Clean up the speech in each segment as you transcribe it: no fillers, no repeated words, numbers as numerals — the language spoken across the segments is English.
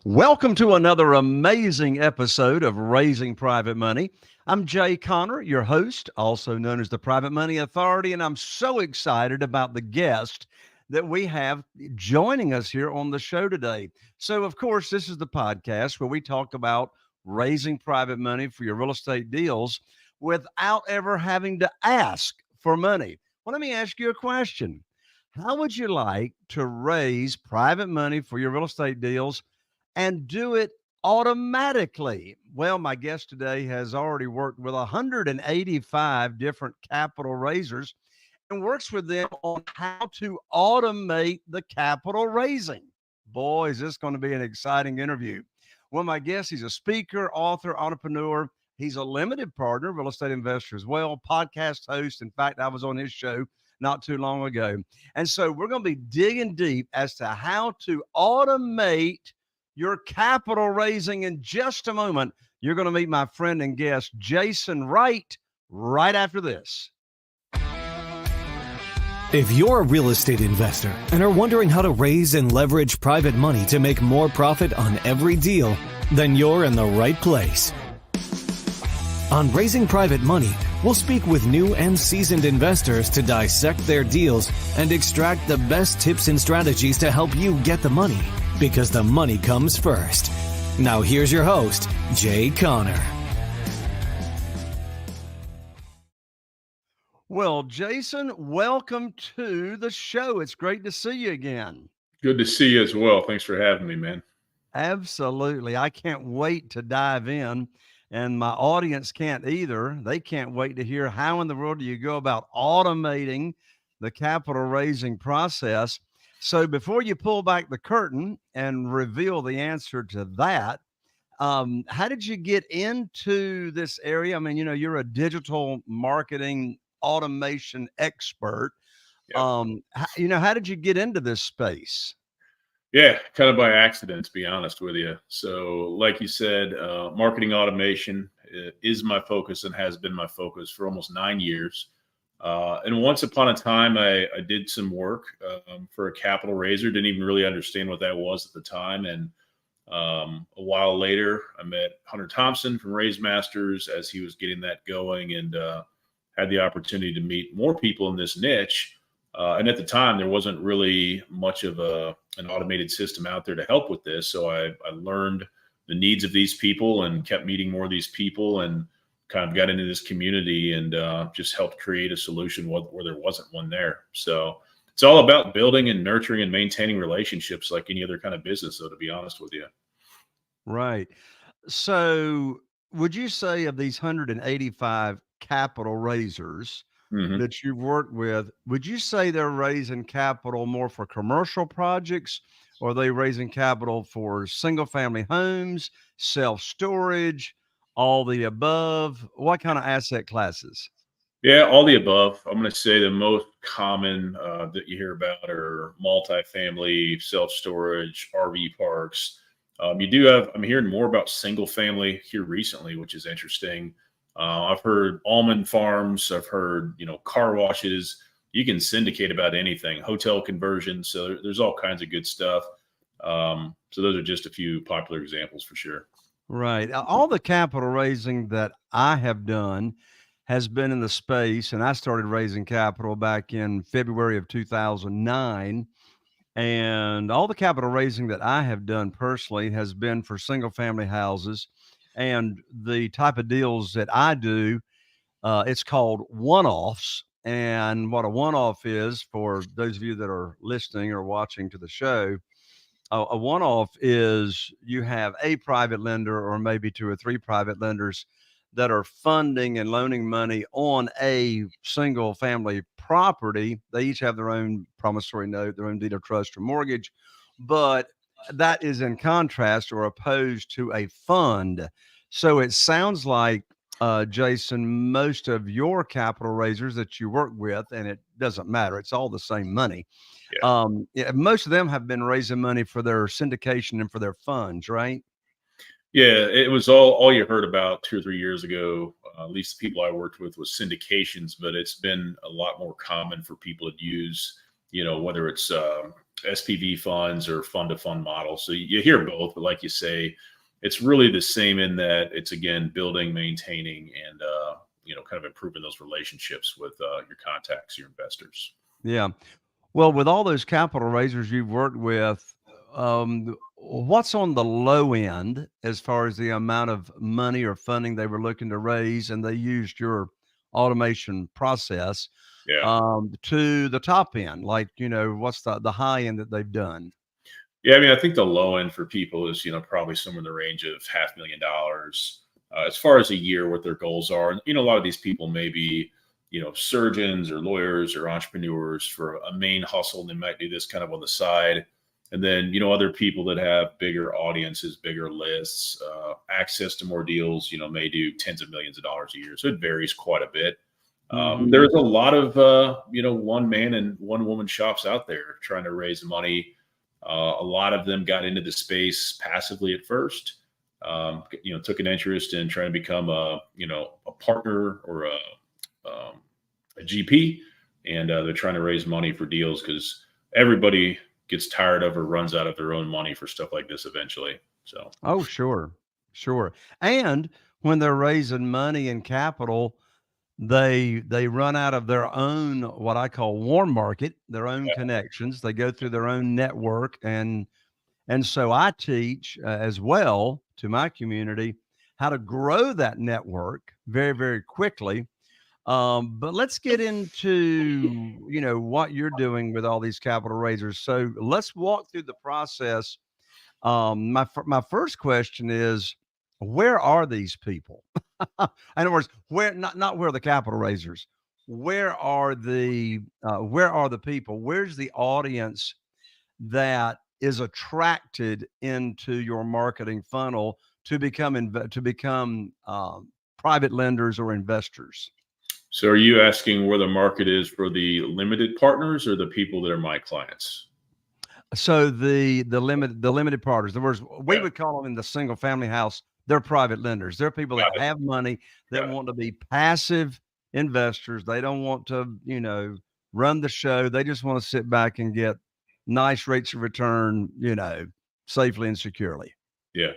Welcome to another amazing episode of Raising Private Money. I'm Jay Conner, your host, also known as the Private Money Authority, and I'm so excited about the guest that we have joining us here on the show today. So, of course, this is the podcast where we talk about raising private money for your real estate deals without ever having to ask for money. Well, let me ask you a question. How would you like to raise private money for your real estate deals and do it automatically? Well, my guest today has already worked with 185 different capital raisers and works with them on how to automate the capital raising. Boy, is this going to be an exciting interview. Well, my guest, he's a speaker, author, entrepreneur. He's a limited partner, real estate investor as well, podcast host. In fact, I was on his show not too long ago. And so we're going to be digging deep as to how to automate your capital raising in just a moment. You're going to meet my friend and guest, Jason Wright, right after this. If you're a real estate investor and are wondering how to raise and leverage private money to make more profit on every deal, then you're in the right place. On Raising Private Money, we'll speak with new and seasoned investors to dissect their deals and extract the best tips and strategies to help you get the money, because the money comes first. Now here's your host, Jay Conner. Well, Jason, welcome to the show. It's great to see you again. Good to see you as well. Thanks for having me, man. Absolutely. I can't wait to dive in, and my audience can't either. They can't wait to hear how in the world do you go about automating the capital raising process. So before you pull back the curtain and reveal the answer to that, how did you get into this area? I mean, you're a digital marketing automation expert. Yeah. How did you get into this space? Yeah, kind of by accident, to be honest with you. So like you said, marketing automation is my focus and has been my focus for almost 9 years. And once upon a time, I did some work for a capital raiser. Didn't even really understand what that was at the time. And a while later, I met Hunter Thompson from Raise Masters as he was getting that going, and had the opportunity to meet more people in this niche. And at the time, there wasn't really much of an automated system out there to help with this. So I learned the needs of these people and kept meeting more of these people, and kind of got into this community and just helped create a solution where there wasn't one there. So it's all about building and nurturing and maintaining relationships like any other kind of business, though, to be honest with you. Right. So would you say of these 185 capital raisers Mm-hmm. that you've worked with, would you say they're raising capital more for commercial projects, or are they raising capital for single family homes, self-storage, all the above? What kind of asset classes? Yeah, all the above. I'm going to say the most common that you hear about are multifamily, self-storage, RV parks. I'm hearing more about single family here recently, which is interesting. I've heard almond farms. I've heard, car washes. You can syndicate about anything, hotel conversions. So there's all kinds of good stuff. So those are just a few popular examples for sure. Right. All the capital raising that I have done has been in the space, and I started raising capital back in February of 2009. And all the capital raising that I have done personally has been for single family houses. And the type of deals that I do, it's called one-offs. And what a one-off is, for those of you that are listening or watching to the show, a one-off is you have a private lender or maybe two or three private lenders that are funding and loaning money on a single family property. They each have their own promissory note, their own deed of trust or mortgage, but that is in contrast or opposed to a fund. So it sounds like, Jason, most of your capital raisers that you work with, and it doesn't matter, it's all the same money. Yeah, most of them have been raising money for their syndication and for their funds, right? Yeah, it was all you heard about 2 or 3 years ago. At least the people I worked with was syndications, but it's been a lot more common for people to use, whether it's SPV funds or fund to fund models. So you hear both, but like you say, it's really the same in that it's again building, maintaining, and kind of improving those relationships with your contacts, your investors. Yeah. Well, with all those capital raisers you've worked with, what's on the low end as far as the amount of money or funding they were looking to raise, and they used your automation process, Yeah. to the top end? Like, what's the high end that they've done? Yeah, I mean, I think the low end for people is, probably somewhere in the range of $500,000 as far as a year, what their goals are. And, a lot of these people may be, surgeons or lawyers or entrepreneurs for a main hustle. And they might do this kind of on the side. And then, other people that have bigger audiences, bigger lists, access to more deals, may do tens of millions of dollars a year. So it varies quite a bit. There's a lot of, one man and one woman shops out there trying to raise money. A lot of them got into the space passively at first, took an interest in trying to become a partner or a GP, and they're trying to raise money for deals because everybody gets tired of or runs out of their own money for stuff like this eventually. So, Oh, sure, sure. And when they're raising money and capital, they run out of their own, what I call warm market, their own yeah, connections. They go through their own network, and so I teach as well to my community how to grow that network very, very quickly. But let's get into what you're doing with all these capital raisers. So let's walk through the process. My first question is, where are these people? In other words, where, not where are the capital raisers? Where are the people? Where's the audience that is attracted into your marketing funnel to become private lenders or investors? So are you asking where the market is for the limited partners or the people that are my clients? So the limited partners, in other words, we Yeah, would call them in the single family house, they're private lenders. They're people that got it. have money that Got it. want to be passive investors. They don't want to, run the show. They just want to sit back and get nice rates of return, safely and securely. Yeah.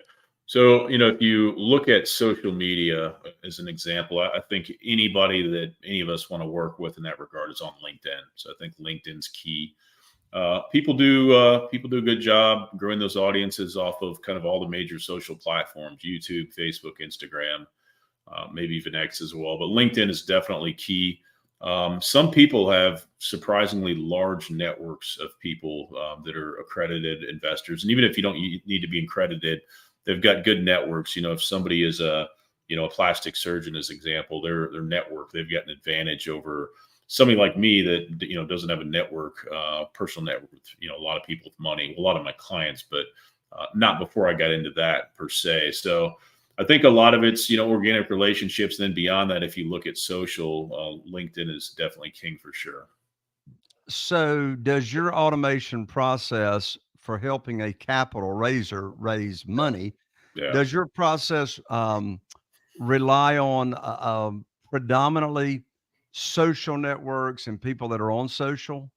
So, if you look at social media as an example, I think anybody that any of us want to work with in that regard is on LinkedIn. So I think LinkedIn's key. People do a good job growing those audiences off of kind of all the major social platforms: YouTube, Facebook, Instagram, maybe even X as well. But LinkedIn is definitely key. Some people have surprisingly large networks of people that are accredited investors, and even if you don't need to be accredited, they've got good networks. If somebody is a plastic surgeon, as example, their network, they've got an advantage over somebody like me that doesn't have a network, personal network with a lot of people with money, a lot of my clients, but not before I got into that per se. So I think a lot of it's organic relationships. Then beyond that, if you look at social, LinkedIn is definitely king for sure. So does your automation process for helping a capital raiser raise money, Yeah. does your process rely on predominantly social networks and people that are on social?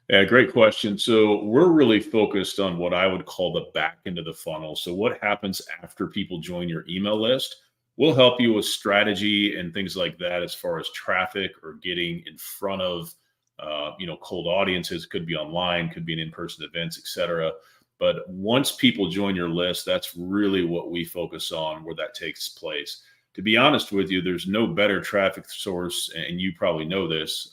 Yeah, great question. So we're really focused on what I would call the back end of the funnel. So what happens after people join your email list? We'll help you with strategy and things like that as far as traffic or getting in front of cold audiences. Could be online, could be in in-person events, etc. But once people join your list, that's really what we focus on, where that takes place. To be honest with you, there's no better traffic source, and you probably know this,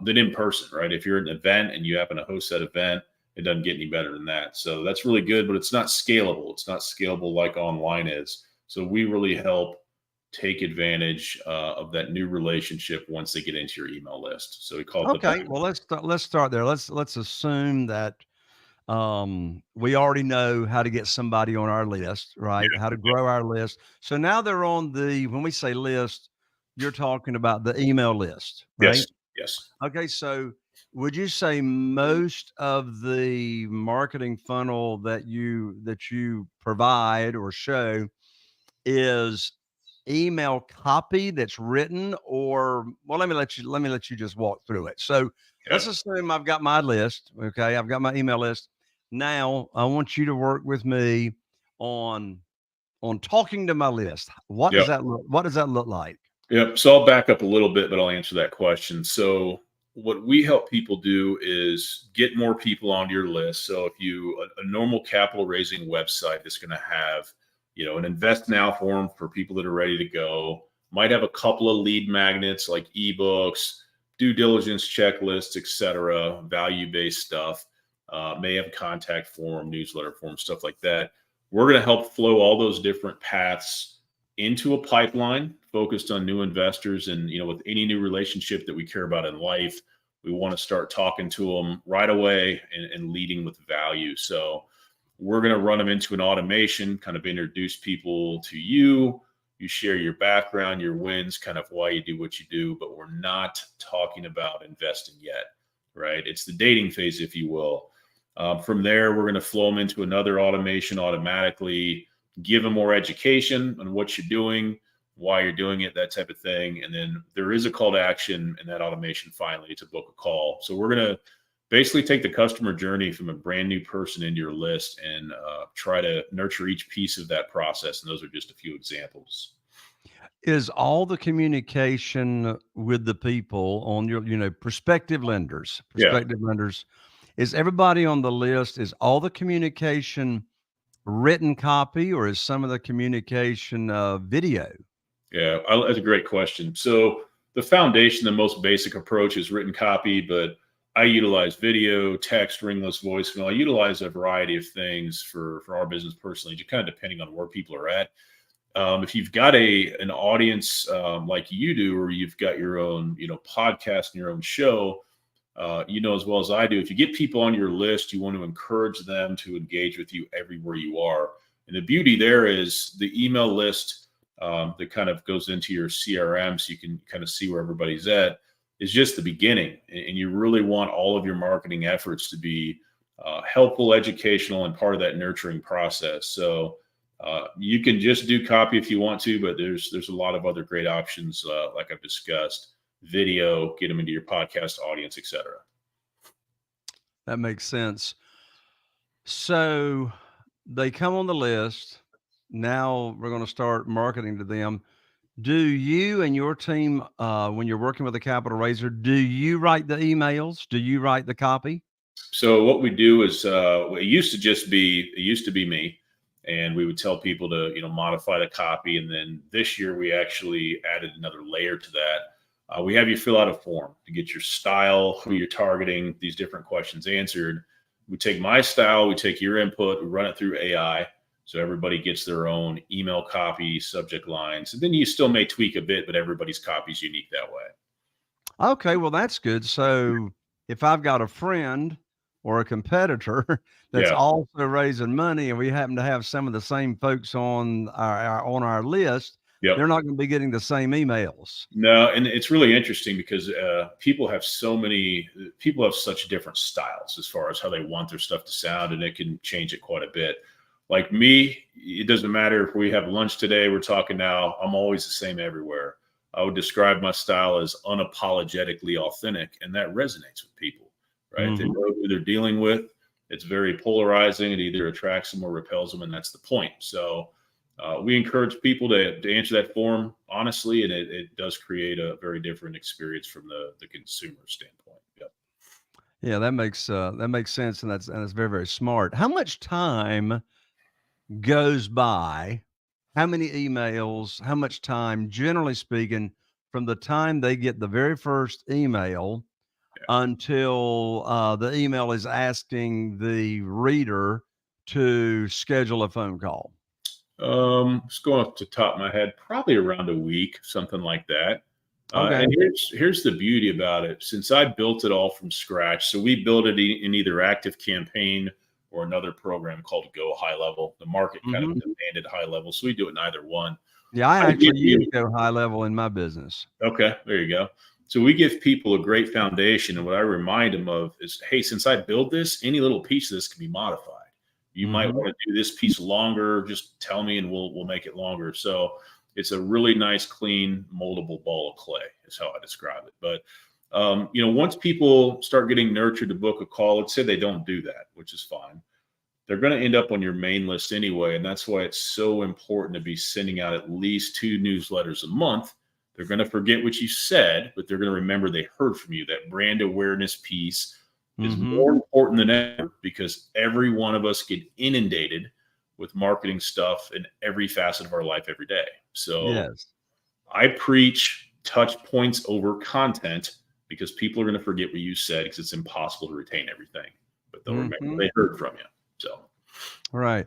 than in person, right? If you're at an event and you happen to host that event, it doesn't get any better than that. So that's really good, but it's not scalable. It's not scalable like online is. So we really help take advantage of that new relationship once they get into your email list. So we call it the Okay, back. well let's start there. Let's assume that we already know how to get somebody on our list, right? How to Yeah, grow our list. So now they're on when we say list, you're talking about the email list, yes, right? yes. Okay, so would you say most of the marketing funnel that you provide or show is email copy that's written, or well, let me let you just walk through it. So let's Yeah. assume I've got my list. Okay, I've got my email list. Now I want you to work with me on talking to my list. Yep. What does that look like? Yep. So I'll back up a little bit, but I'll answer that question. So what we help people do is get more people onto your list. So if a normal capital raising website is going to have, an invest now form for people that are ready to go, might have a couple of lead magnets like ebooks, due diligence checklists, etc., value-based stuff, may have a contact form, newsletter form, stuff like that. We're going to help flow all those different paths into a pipeline focused on new investors. And, with any new relationship that we care about in life, we want to start talking to them right away and leading with value. So we're going to run them into an automation, kind of introduce people to you. You share your background, your wins, kind of why you do what you do, but we're not talking about investing yet, right? It's the dating phase, if you will. From there, we're going to flow them into another automation automatically, give them more education on what you're doing, why you're doing it, that type of thing. And then there is a call to action in that automation finally to book a call. So we're going to basically take the customer journey from a brand new person into your list and try to nurture each piece of that process. And those are just a few examples. Is all the communication with the people on your, prospective lenders, Yeah. is everybody on the list, is all the communication written copy, or is some of the communication video? Yeah, that's a great question. So the foundation, the most basic approach is written copy, but I utilize video, text, ringless voicemail. I utilize a variety of things for our business personally, just kind of depending on where people are at. If you've got an audience like you do, or you've got your own, podcast and your own show, as well as I do, if you get people on your list, you want to encourage them to engage with you everywhere you are. And the beauty there is the email list that kind of goes into your CRM, so you can kind of see where everybody's at, is just the beginning. And you really want all of your marketing efforts to be helpful, educational, and part of that nurturing process. So you can just do copy if you want to, but there's a lot of other great options, like I've discussed. Video, get them into your podcast audience, etc. That makes sense. So they come on the list. Now we're going to start marketing to them. Do you and your team, when you're working with a capital raiser, do you write the emails? Do you write the copy? So what we do is, it used to be me, and we would tell people to, modify the copy. And then this year we actually added another layer to that. We have you fill out a form to get your style, who you're targeting, these different questions answered. We take my style, we take your input, we run it through AI. So everybody gets their own email copy, subject lines. And then you still may tweak a bit, but everybody's copy is unique that way. Okay, well, that's good. So if I've got a friend or a competitor that's Yeah. also raising money, and we happen to have some of the same folks on our list, Yep. they're not going to be getting the same emails. No, and it's really interesting because people have such different styles as far as how they want their stuff to sound, and it can change it quite a bit. Like me, it doesn't matter if we have lunch today, we're talking now, I'm always the same everywhere. I would describe my style as unapologetically authentic, and that resonates with people, right? Mm-hmm. They know who they're dealing with. It's very polarizing. It either attracts them or repels them, and that's the point. So we encourage people to answer that form honestly, and it does create a very different experience from the consumer standpoint. Yep. Yeah, that makes sense, and that's very, very smart. How much time goes by? How many emails? How much time, generally speaking, from the time they get the very first email until the email is asking the reader to schedule a phone call? Just going off the top of my head, probably around a week, something like that. Okay. And here's the beauty about it. Since I built it all from scratch, so we built it in either ActiveCampaign or another program called Go HighLevel. The market kind of demanded HighLevel, so we do it in either one. Yeah, I actually use Go HighLevel in my business. Okay, there you go. So we give people a great foundation, and what I remind them of is, hey, since I built this, any little piece of this can be modified. You might want to do this piece longer. Just tell me, and we'll make it longer. So It's a really nice, clean, moldable ball of clay is how I describe it. But once people start getting nurtured to book a call, let's say they don't do that, which is fine. They're going to end up on your main list anyway. And that's why it's so important to be sending out at least 2 newsletters a month. They're going to forget what you said, but they're going to remember they heard from you. That brand awareness piece is more important than ever, because every one of us get inundated with marketing stuff in every facet of our life every day. So Yes. I preach touch points over content, because people are going to forget what you said, because it's impossible to retain everything, but they'll remember they heard from you. So, Right.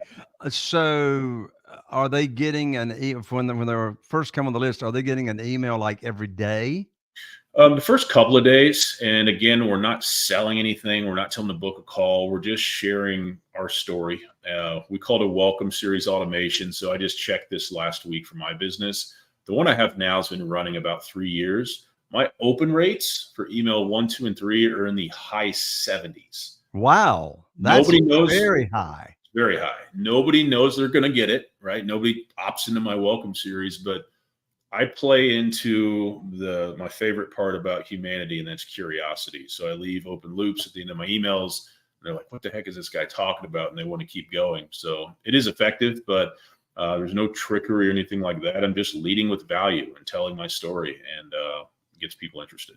So are they getting when they were first come on the list, are they getting an email like every day? the first couple of days, and again, we're not selling anything. We're not telling them to book a call. We're just sharing our story. We call it a welcome series automation. So I just checked this last week for my business. The one I have now has been running about 3 years. My open rates for email 1, 2, and 3 are in the high 70s. Wow. That's Nobody knows. very high. Very high. Nobody knows they're going to get it, right? Nobody opts into my welcome series, but I play into my favorite part about humanity, and that's curiosity. So I leave open loops at the end of my emails. They're like, what the heck is this guy talking about? And they want to keep going. So it is effective, but there's no trickery or anything like that. I'm just leading with value and telling my story, and gets people interested.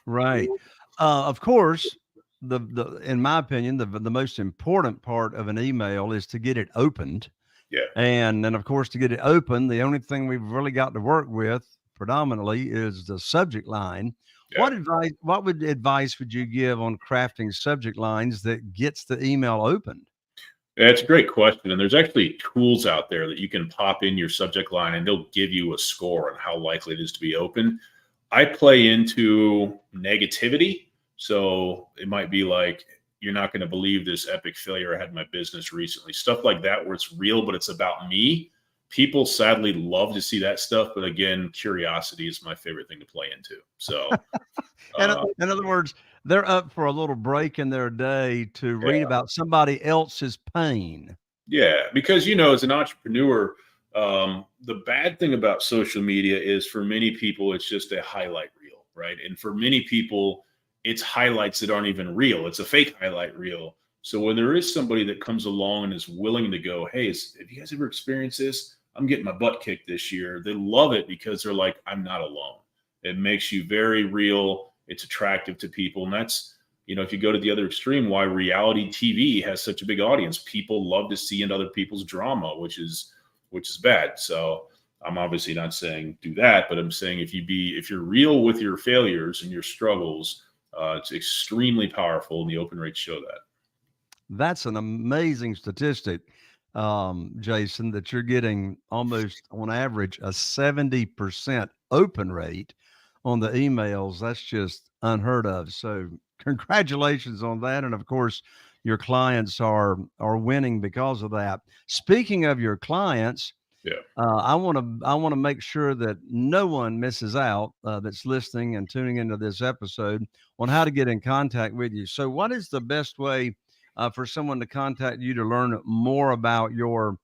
Right. Of course, in my opinion, the most important part of an email is to get it opened. Yeah. And then, of course, to get it open, the only thing we've really got to work with predominantly is the subject line. Yeah. What advice would you give on crafting subject lines that gets the email opened? That's a great question. And there's actually tools out there that you can pop in your subject line, and they'll give you a score on how likely it is to be open. I play into negativity. So it might be like, you're not going to believe this epic failure I had in my business recently. Stuff like that, where it's real, but it's about me. People sadly love to see that stuff. But again, curiosity is my favorite thing to play into. So in other words, they're up for a little break in their day to read about somebody else's pain. Yeah, because, as an entrepreneur, the bad thing about social media is, for many people, it's just a highlight reel, right? And for many people, it's highlights that aren't even real. It's a fake highlight reel. So when there is somebody that comes along and is willing to go, hey, have you guys ever experienced this? I'm getting my butt kicked this year. They love it, because they're like, I'm not alone. It makes you very real. It's attractive to people. And that's, if you go to the other extreme, why reality TV has such a big audience. People love to see into other people's drama, which is bad. So I'm obviously not saying do that, but I'm saying if you're real with your failures and your struggles, it's extremely powerful, and the open rates show that. That's an amazing statistic, Jason, that you're getting almost on average a 70% open rate on the emails. That's just unheard of. So congratulations on that. And of course, your clients are winning because of that. Speaking of your clients, I want to make sure that no one misses out that's listening and tuning into this episode on how to get in contact with you. So what is the best way for someone to contact you to learn more about your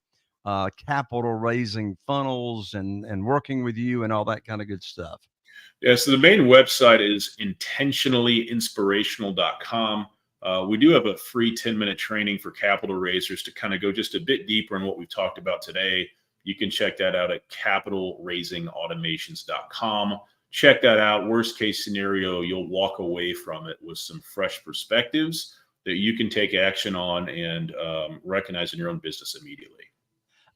capital raising funnels and working with you and all that kind of good stuff? Yeah, so the main website is intentionallyinspirational.com. We do have a free 10-minute training for capital raisers to kind of go just a bit deeper in what we've talked about today. You can check that out at capitalraisingautomations.com. Check that out. Worst case scenario, you'll walk away from it with some fresh perspectives that you can take action on and recognize in your own business immediately.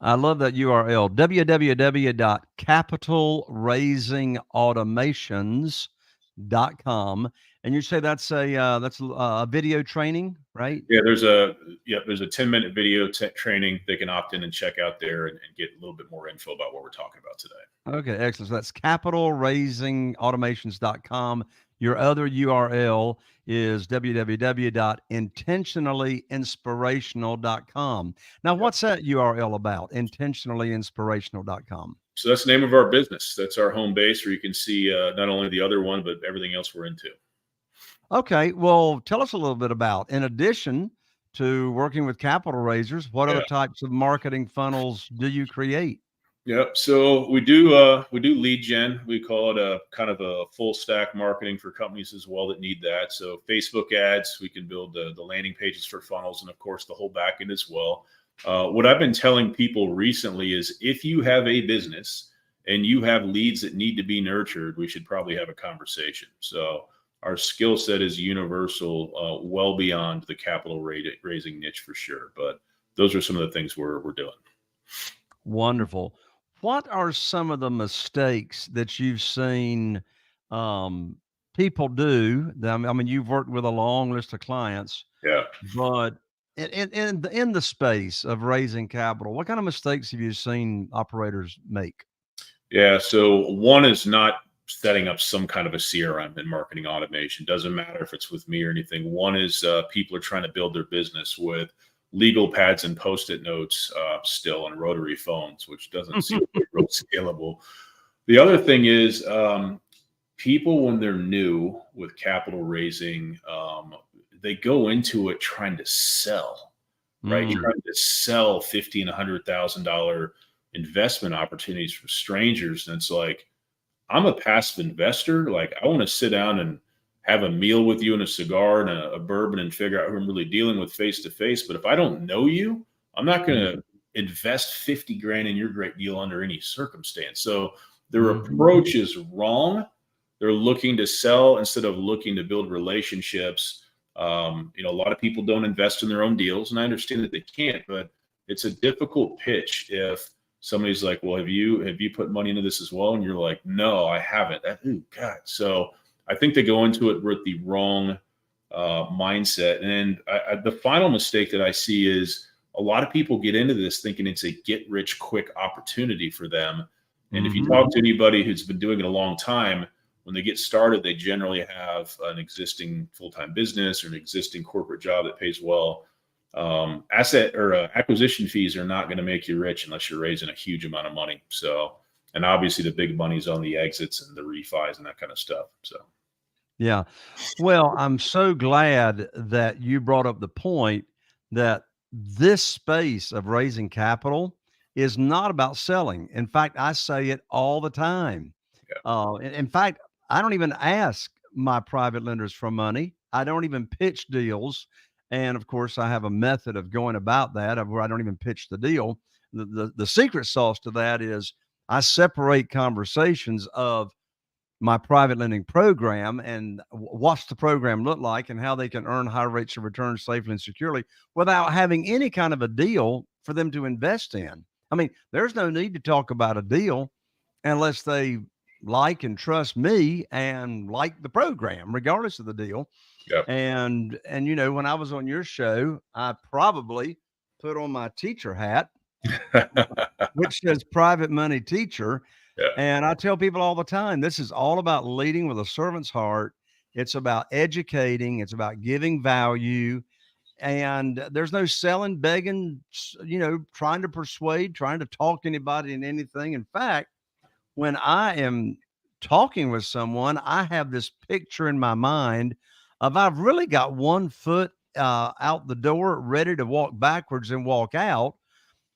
I love that URL, www.capitalraisingautomations.com. And you say that's a video training, right? Yeah, there's a 10-minute video training they can opt in and check out there and get a little bit more info about what we're talking about today. Okay, excellent. So that's capitalraisingautomations.com. Your other URL is www.intentionallyinspirational.com. Now, what's that URL about? Intentionallyinspirational.com. So that's the name of our business. That's our home base, where you can see not only the other one, but everything else we're into. Okay, well, tell us a little bit about, in addition to working with capital raisers, what other types of marketing funnels do you create? Yep. So we do lead gen. We call it a kind of a full stack marketing for companies as well that need that. So Facebook ads, we can build the landing pages for funnels, and of course the whole back end as well. What I've been telling people recently is if you have a business and you have leads that need to be nurtured, we should probably have a conversation. So our skill set is universal, well beyond the capital raising niche for sure. But those are some of the things we're doing. Wonderful. What are some of the mistakes that you've seen um, people do? I mean, you've worked with a long list of clients, Yeah. but in the space of raising capital, what kind of mistakes have you seen operators make? Yeah. So one is not setting up some kind of a CRM and marketing automation. Doesn't matter if it's with me or anything. One is people are trying to build their business with legal pads and Post-it notes still and rotary phones, which doesn't seem real scalable. The other thing is people, when they're new with capital raising, they go into it trying to sell, right? Trying to sell $50,000 and $100,000 investment opportunities from strangers. And it's like, I'm a passive investor. Like, I want to sit down and have a meal with you and a cigar and a bourbon and figure out who I'm really dealing with face to face. But if I don't know you, I'm not going to invest 50 grand in your great deal under any circumstance. So their approach is wrong. They're looking to sell instead of looking to build relationships. A lot of people don't invest in their own deals, and I understand that they can't, but it's a difficult pitch if somebody's like, well, have you put money into this as well? And you're like, no, I haven't. Oh God. So I think they go into it with the wrong mindset. And the final mistake that I see is a lot of people get into this thinking it's a get rich quick opportunity for them. And if you talk to anybody who's been doing it a long time, when they get started, they generally have an existing full-time business or an existing corporate job that pays well. Asset or acquisition fees are not going to make you rich unless you're raising a huge amount of money. So, and obviously the big money's on the exits and the refis and that kind of stuff. So, Yeah. Well, I'm so glad that you brought up the point that this space of raising capital is not about selling. In fact, I say it all the time. In fact, I don't even ask my private lenders for money. I don't even pitch deals. And of course, I have a method of going about that where I don't even pitch the deal. The secret sauce to that is I separate conversations of my private lending program and what's the program look like and how they can earn high rates of return safely and securely without having any kind of a deal for them to invest in. I mean, there's no need to talk about a deal unless they like and trust me and like the program, regardless of the deal. Yep. And when I was on your show, I probably put on my teacher hat, which says private money teacher. Yeah. And I tell people all the time, this is all about leading with a servant's heart. It's about educating. It's about giving value. And there's no selling, begging, trying to persuade, trying to talk anybody in anything. In fact, when I am talking with someone, I have this picture in my mind of I've really got one foot out the door, ready to walk backwards and walk out.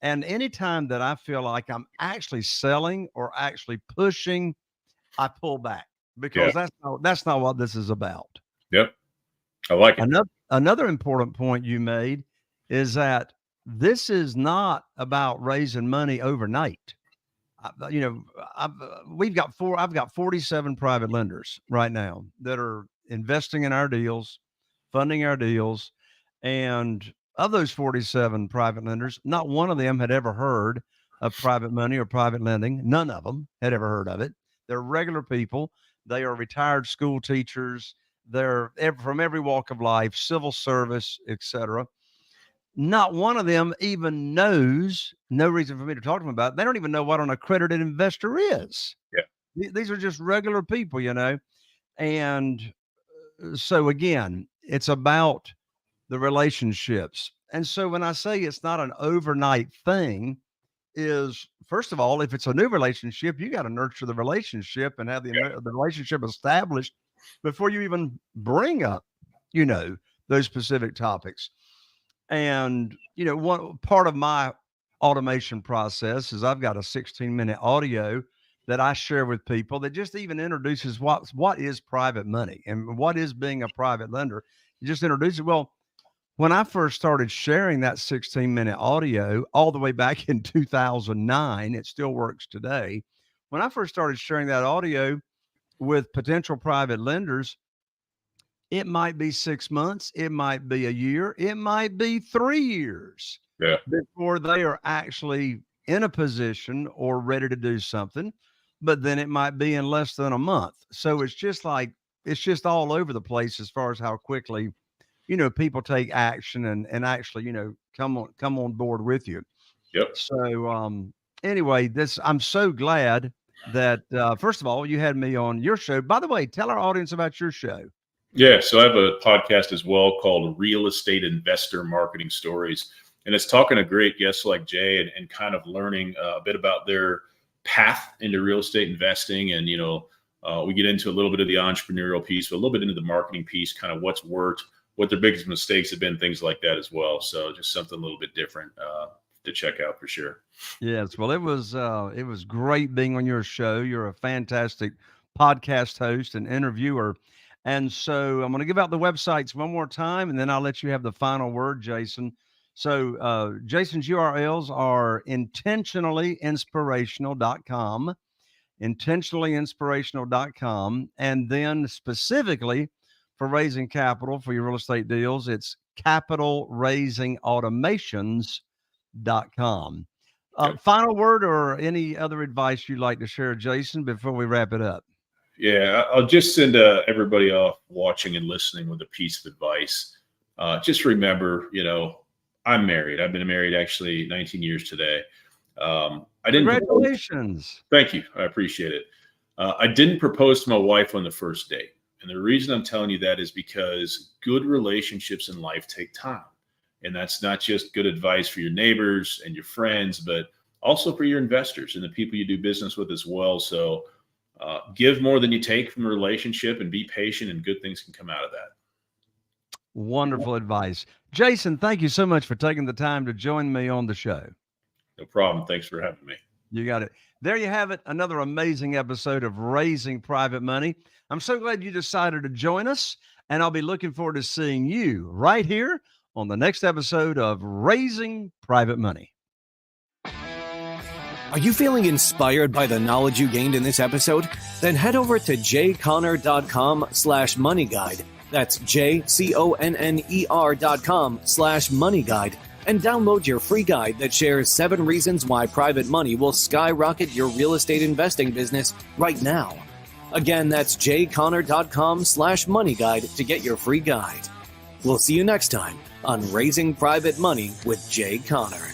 And anytime that I feel like I'm actually selling or actually pushing, I pull back because that's not what this is about. Yep. I like it. Another important point you made is that this is not about raising money overnight. I've got 47 private lenders right now that are investing in our deals, funding our deals. And of those 47 private lenders, not one of them had ever heard of private money or private lending. None of them had ever heard of it. They're regular people. They are retired school teachers. They're from every walk of life, civil service, etc. Not one of them even knows, no reason for me to talk to them about it. They don't even know what an accredited investor is. Yeah. These are just regular people, And so again, it's about the relationships. And so when I say it's not an overnight thing, is first of all, if it's a new relationship, you got to nurture the relationship and have the relationship established before you even bring up, those specific topics. And, one part of my automation process is I've got a 16-minute audio that I share with people that just even introduces what is private money and what is being a private lender. It just introduces, well, when I first started sharing that 16-minute audio all the way back in 2009, it still works today. When I first started sharing that audio with potential private lenders, it might be 6 months, it might be a year, it might be 3 years before they are actually in a position or ready to do something. But then it might be in less than a month. So it's just all over the place as far as how quickly, people take action and actually, come on board with you. Yep. So anyway, I'm so glad that first of all, you had me on your show. By the way, tell our audience about your show. Yeah, so I have a podcast as well called Real Estate Investor Marketing Stories. And it's talking to great guests like Jay and kind of learning a bit about their path into real estate investing. And, we get into a little bit of the entrepreneurial piece, but a little bit into the marketing piece, kind of what's worked, what their biggest mistakes have been, things like that as well. So just something a little bit different to check out for sure. Yes. Well, it was great being on your show. You're a fantastic podcast host and interviewer. And so I'm going to give out the websites one more time, and then I'll let you have the final word, Jason. So Jason's URLs are intentionallyinspirational.com, intentionallyinspirational.com, and then specifically for raising capital for your real estate deals, it's capitalraisingautomations.com. Final word or any other advice you'd like to share, Jason, before we wrap it up? Yeah, I'll just send everybody off watching and listening with a piece of advice. Just remember, I'm married. I've been married actually 19 years today. Congratulations. Thank you. I appreciate it. I didn't propose to my wife on the first date. And the reason I'm telling you that is because good relationships in life take time. And that's not just good advice for your neighbors and your friends, but also for your investors and the people you do business with as well. So give more than you take from a relationship and be patient, and good things can come out of that. Wonderful advice. Jason, thank you so much for taking the time to join me on the show. No problem. Thanks for having me. You got it. There you have it. Another amazing episode of Raising Private Money. I'm so glad you decided to join us, and I'll be looking forward to seeing you right here on the next episode of Raising Private Money. Are you feeling inspired by the knowledge you gained in this episode? Then head over to jconner.com/moneyguide. That's jconner.com/moneyguide and download your free guide that shares 7 reasons why private money will skyrocket your real estate investing business right now. Again, that's jconner.com/moneyguide to get your free guide. We'll see you next time on Raising Private Money with Jay Conner.